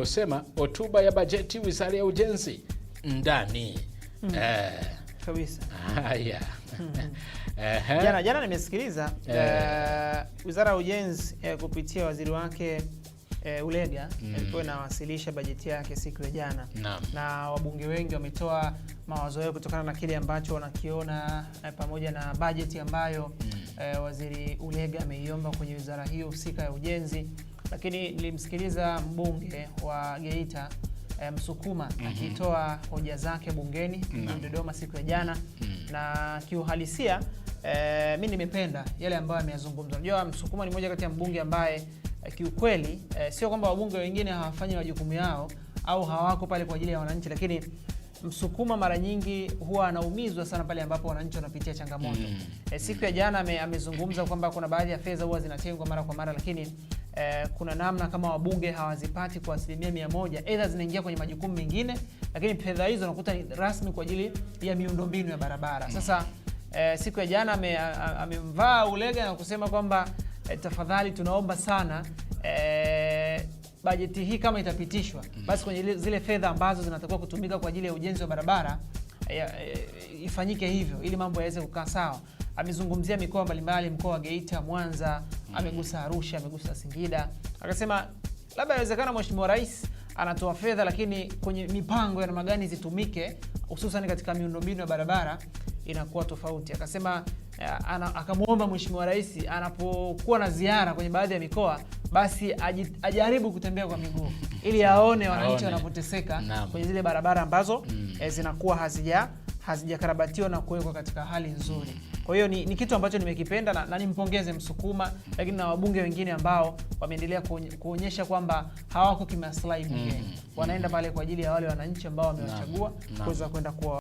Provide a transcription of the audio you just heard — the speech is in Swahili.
Usema hotuba ya bajeti Wizara ya Ujenzi ndani. Kabisa. Haya. Jana nimesikiliza Wizara ya Ujenzi kupitia waziri wake Ulega alikuwa anawasilisha bajeti yake siku ya jana. Na wabunge wengi wametoa mawazo yao kutokana na kile ambacho wanakiona pamoja na bajeti ambayo waziri Ulega ameiomba kwenye wizara hiyo husika ya ujenzi. Lakini nilimsikiliza mbunge wa Geita Msukuma akitoa hoja zake bungeni Dodoma siku ya jana, na kiuhalisia mimi nimependa yale ambayo ameyazungumza. Unajua Msukuma ni mmoja kati ya mbunge ambaye kiukweli sio kwamba wabunge wengine hawafanyi majukumu yao au hawako pale kwa ajili ya wananchi, lakini Msukuma mara nyingi huwa anaumizwa sana pale ambapo wananchi wanapitia changamoto. Siku ya jana amezungumza kwamba kuna baadhi ya fedha huwa zinatengwa mara kwa mara, lakini kuna namna kama wabunge hawazipati kwa 100%, aidha zinaingia kwenye majukumu mengine, lakini fedha hizo unakuta ni rasmi kwa ajili ya miundombinu ya barabara. Sasa siku ya jana amemvaa Ulega na kusema kwamba tafadhali tunaomba sana bajeti hii kama itapitishwa, basi kwenye zile fedha ambazo zinatakiwa kutumika kwa ajili ya ujenzi wa barabara ifanyike hivyo ili mambo yaweze kukaa sawa. Amezungumzia mikoa mbalimbali, mkoa wa Geita, Mwanza, amegusa Arusha, amegusa Singida. Akasema labda inawezekana Mheshimiwa Rais anatoa fedha, lakini kwenye mipango ya namna gani zitumike hususan katika miundombinu ya barabara inakuwa tofauti. Akasema akamuomba Mheshimiwa Rais anapokuwa na ziara kwenye baadhi ya mikoa basi ajaribu kutembea kwa miguu ili aone wananchi wanapoteseka kwenye zile barabara ambazo zinakuwa hazijakarabatiwa na kuwekwa katika hali nzuri. Kwa hiyo ni kitu ambacho nimekipenda na nimpongeze Msukuma, lakini na wabunge wengine ambao wameendelea kuonyesha kwamba hawako kimaslahi bungeni. Wanaenda pale kwa ajili ya wale wananchi ambao wamewachagua kuweza kwenda kuwa